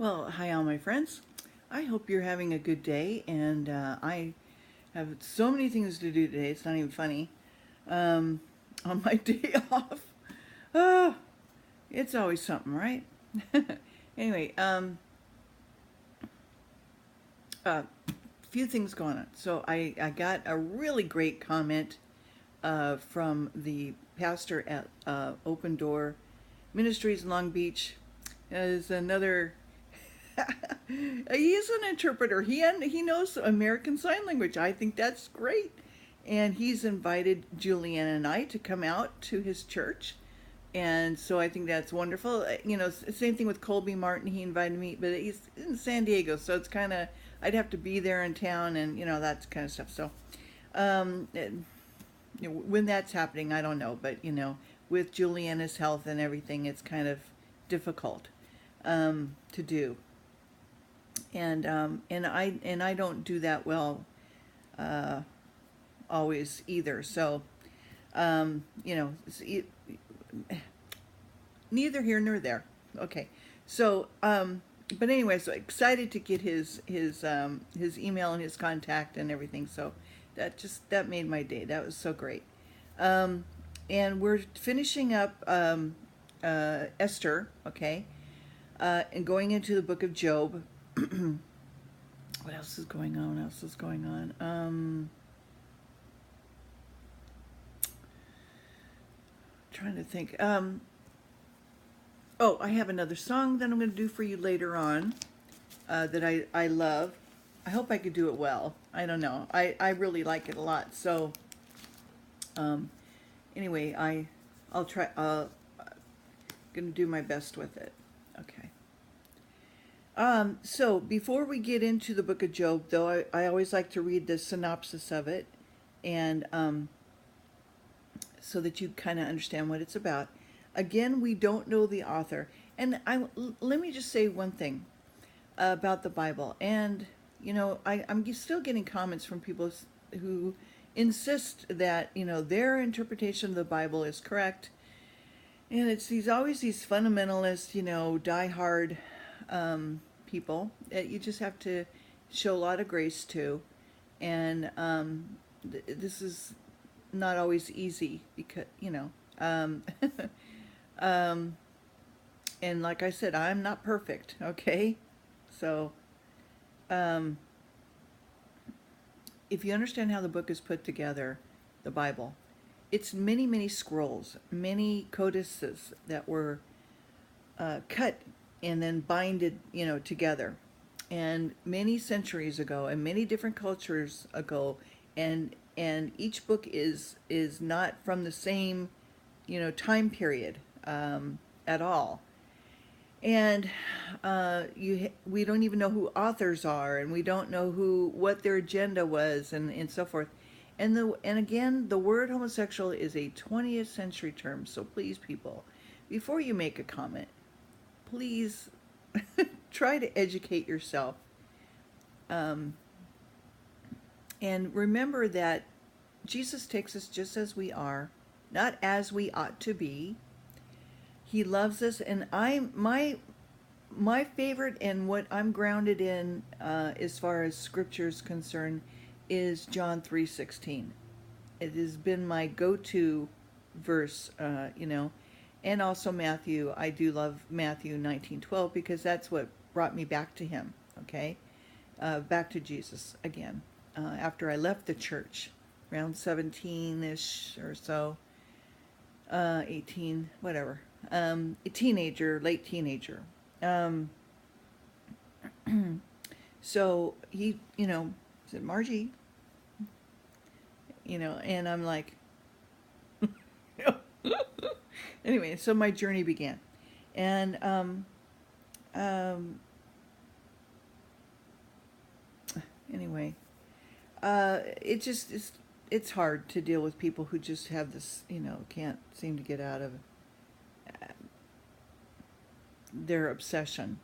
Well, hi, all my friends. I hope you're having a good day, and I have so many things to do today. It's not even funny. Um, on my day off, oh, it's always something, right? Anyway, a few things going on. So I got a really great comment from the pastor at Open Door Ministries in Long Beach. Is another he is an interpreter. He knows American Sign Language. I think that's great. And he's invited Julianne and I to come out to his church. And so I think that's wonderful. Same thing with Colby Martin. He invited me, but he's in San Diego, so it's kind of I'd have to be there in town, and that kind of stuff. So, when that's happening, I don't know, but with Juliana's health and everything, it's kind of difficult to do. And I don't do that well always either. So neither here nor there. Okay, so but anyway, so excited to get his email and his contact and everything. So that made my day. That was so great. And we're finishing up Esther. Okay, and going into the book of Job. What else is going on? What else is going on? Trying to think. Oh, I have another song that I'm going to do for you later on that I love. I hope I could do it well. I don't know. I really like it a lot. So anyway, I'll try. Going to do my best with it. Okay. So before we get into the book of Job, though, I always like to read the synopsis of it, and so that you kind of understand what it's about. Again, we don't know the author, and let me just say one thing about the Bible. And I'm still getting comments from people who insist that their interpretation of the Bible is correct, and it's always these fundamentalist, diehard people that you just have to show a lot of grace to, and this is not always easy because and like I said, I'm not perfect. Okay, so if you understand how the book is put together, the Bible, it's many scrolls, many codices that were cut and then binded, together, and many centuries ago, and many different cultures ago, and each book is not from the same, time period at all, and we don't even know who authors are, and we don't know what their agenda was, and so forth. And again, the word homosexual is a 20th century term. So please, people, before you make a comment, please try to educate yourself. And remember that Jesus takes us just as we are, not as we ought to be. He loves us, and my favorite and what I'm grounded in as far as scripture is concerned is John 3:16. It has been my go-to verse, and also Matthew. I do love Matthew 19:12 because that's what brought me back to him. Okay, back to Jesus again after I left the church around 17ish or so, 18, whatever, a teenager, late teenager. So he, said, Margie, and I'm like, anyway, so my journey began. And anyway, it's hard to deal with people who just have this, can't seem to get out of their obsession,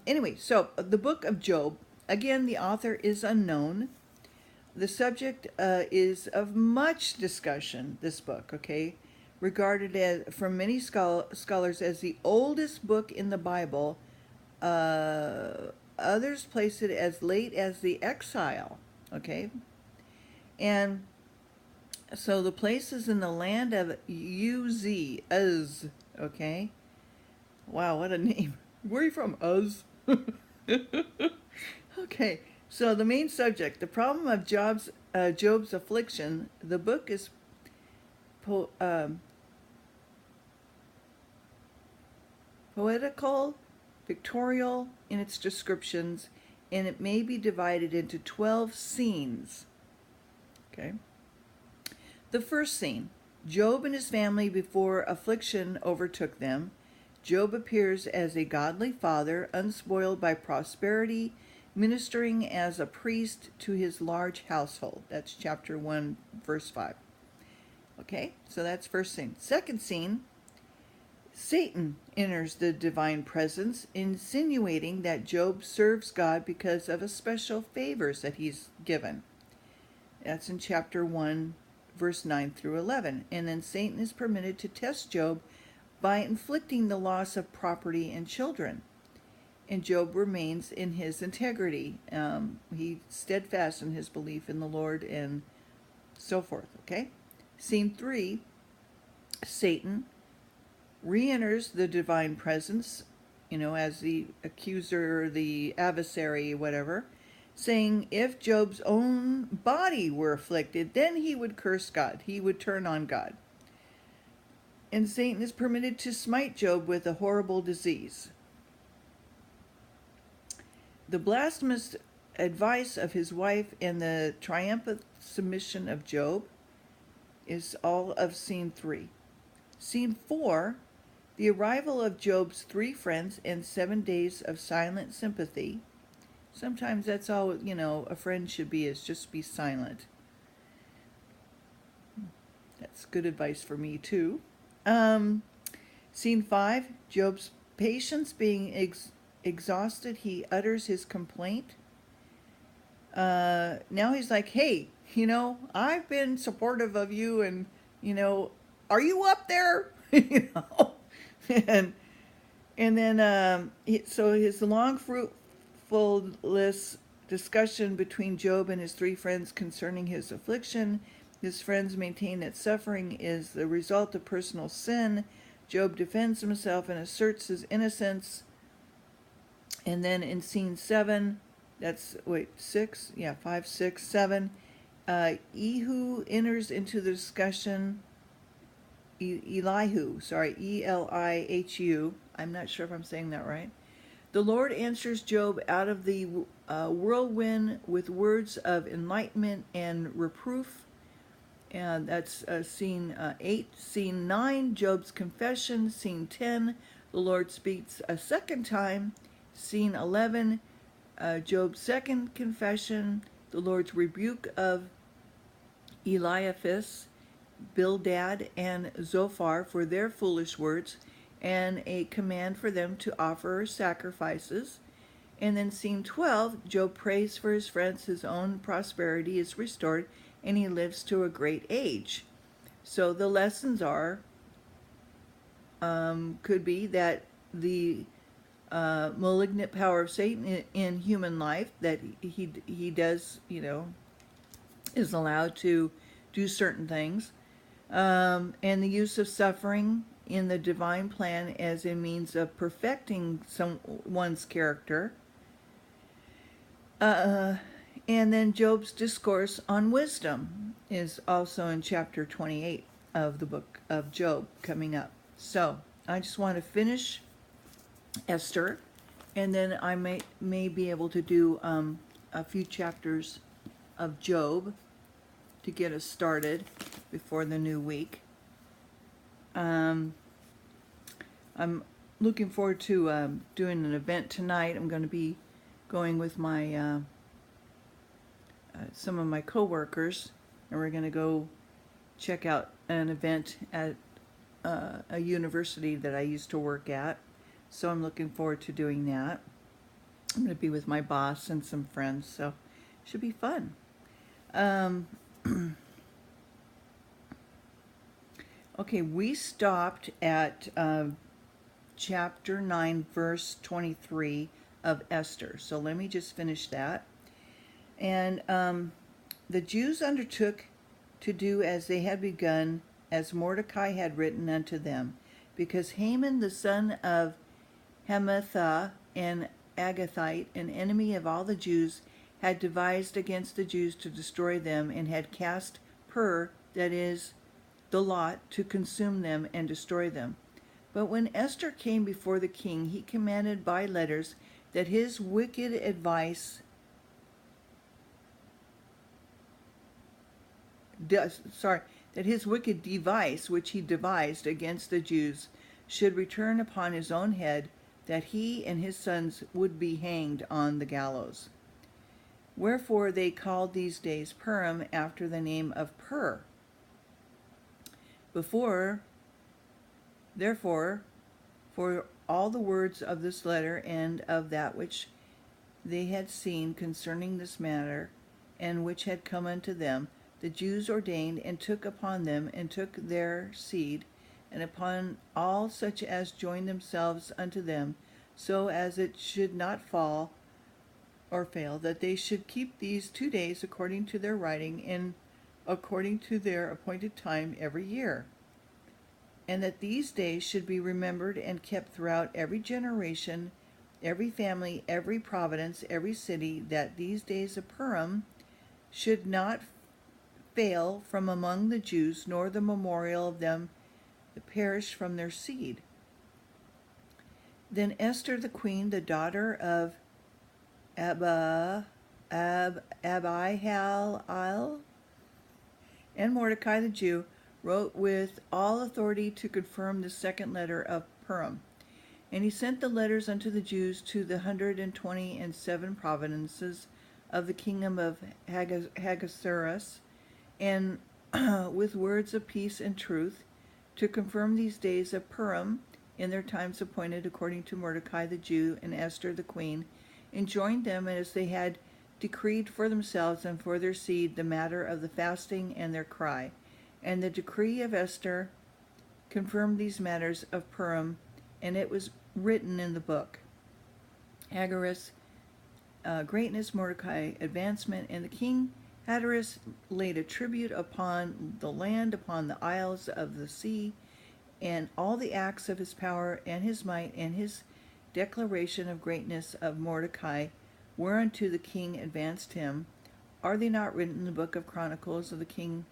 Anyway, so the book of Job, again, the author is unknown. The subject is of much discussion, this book, okay? Regarded as, from many scholars as the oldest book in the Bible Others place it as late as the exile. Okay, and so the place is in the land of Uz. Okay, wow, what a name. Where are you from, Uz? Okay, so the main subject, the problem of Job's affliction. The book is po- um, poetical, pictorial in its descriptions, and it may be divided into 12 scenes. Okay. The first scene, Job and his family before affliction overtook them. Job appears as a godly father, unspoiled by prosperity, ministering as a priest to his large household. That's chapter 1, verse 5. Okay, so that's first scene. Second scene, Satan enters the divine presence, insinuating that Job serves God because of a special favors that he's given. That's in chapter 1, verse 9 through 11. And then Satan is permitted to test Job by inflicting the loss of property and children. And Job remains in his integrity. He's steadfast in his belief in the Lord and so forth. Okay? Scene 3, Satan re-enters the divine presence, as the accuser, the adversary, whatever, saying if Job's own body were afflicted, then he would curse God. He would turn on God. And Satan is permitted to smite Job with a horrible disease. The blasphemous advice of his wife and the triumphant submission of Job is all of scene 3. Scene 4, the arrival of Job's 3 friends and 7 days of silent sympathy. Sometimes that's all, a friend should be, is just be silent. That's good advice for me, too. Scene 5, Job's patience being exhausted, he utters his complaint. Now he's like, hey, I've been supportive of you, and, are you up there? and then so his long fruitfulness discussion between Job and his 3 friends concerning his affliction. His friends maintain that suffering is the result of personal sin. Job defends himself and asserts his innocence. And then in scene 7, that's 6, 5, 6, 7, Elihu enters into the discussion. Elihu, Elihu. I'm not sure if I'm saying that right. The Lord answers Job out of the whirlwind with words of enlightenment and reproof. And that's scene 8. Scene 9, Job's confession. Scene 10, the Lord speaks a second time. Scene 11, Job's second confession, the Lord's rebuke of Eliphaz, Bildad, and Zophar for their foolish words, and a command for them to offer sacrifices. And then scene 12, Job prays for his friends, his own prosperity is restored, and he lives to a great age. So the lessons are, could be that the malignant power of Satan in human life, that he does, is allowed to do certain things, and the use of suffering in the divine plan as a means of perfecting someone's character. And then Job's discourse on wisdom is also in chapter 28 of the book of Job coming up. So I just want to finish Esther, and then I may be able to do a few chapters of Job to get us started before the new week. I'm looking forward to doing an event tonight. I'm going to be going with my some of my coworkers, and we're going to go check out an event at a university that I used to work at. So I'm looking forward to doing that. I'm going to be with my boss and some friends, so it should be fun. Okay, we stopped at chapter 9, verse 23 of Esther. So let me just finish that. And the Jews undertook to do as they had begun, as Mordecai had written unto them, because Haman the son of Hammedatha, an Agathite, an enemy of all the Jews, had devised against the Jews to destroy them, and had cast pur, that is, the lot, to consume them and destroy them. But when Esther came before the king, he commanded by letters that his wicked advice that his wicked device which he devised against the Jews should return upon his own head, that he and his sons would be hanged on the gallows. Wherefore they called these days Purim, after the name of Pur. Therefore, for all the words of this letter and of that which they had seen concerning this matter, and which had come unto them, the Jews ordained and took upon them and took their seed, and upon all such as joined themselves unto them, so as it should not fall or fail, that they should keep these 2 days according to their writing and according to their appointed time every year, and that these days should be remembered and kept throughout every generation, every family, every province, every city, that these days of Purim should not fail from among the Jews, nor the memorial of them perish from their seed. Then Esther the queen, the daughter of Abihail, and Mordecai the Jew, wrote with all authority to confirm the second letter of Purim. And he sent the letters unto the Jews to the 127 provinces of the kingdom of Ahasuerus, and with words of peace and truth, to confirm these days of Purim in their times appointed according to Mordecai the Jew and Esther the queen, and joined them as they had decreed for themselves and for their seed the matter of the fasting and their cry. And the decree of Esther confirmed these matters of Purim, and it was written in the book. Ahasuerus, greatness, Mordecai, advancement, and the king Hatteras laid a tribute upon the land, upon the isles of the sea, and all the acts of his power and his might and his declaration of greatness of Mordecai, whereunto the king advanced him. Are they not written in the book of Chronicles of the kings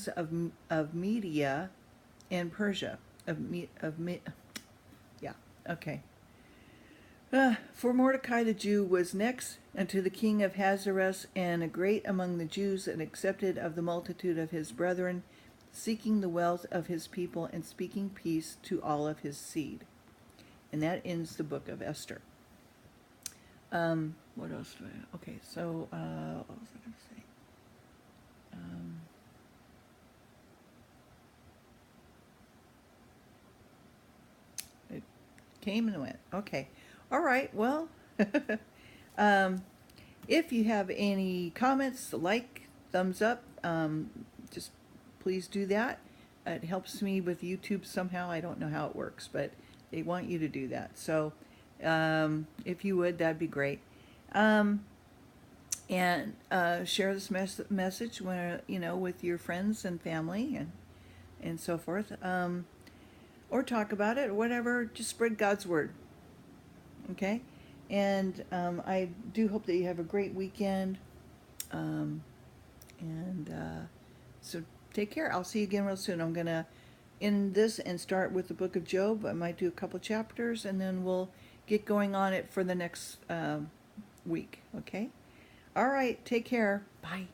of Media and Persia? For Mordecai the Jew was next unto the king of Ahasuerus, and a great among the Jews, and accepted of the multitude of his brethren, seeking the wealth of his people, and speaking peace to all of his seed. And that ends the book of Esther. What else do I... Okay, so, what was I going to say? It came and went. Okay. All right, well, if you have any comments, like, thumbs up, just please do that. It helps me with YouTube somehow. I don't know how it works, but they want you to do that. So if you would, that'd be great. And share this message when, with your friends and family and so forth. Or talk about it, or whatever. Just spread God's word. Okay? And I do hope that you have a great weekend. So take care. I'll see you again real soon. I'm going to end this and start with the book of Job. I might do a couple chapters, and then we'll get going on it for the next week. Okay? All right. Take care. Bye.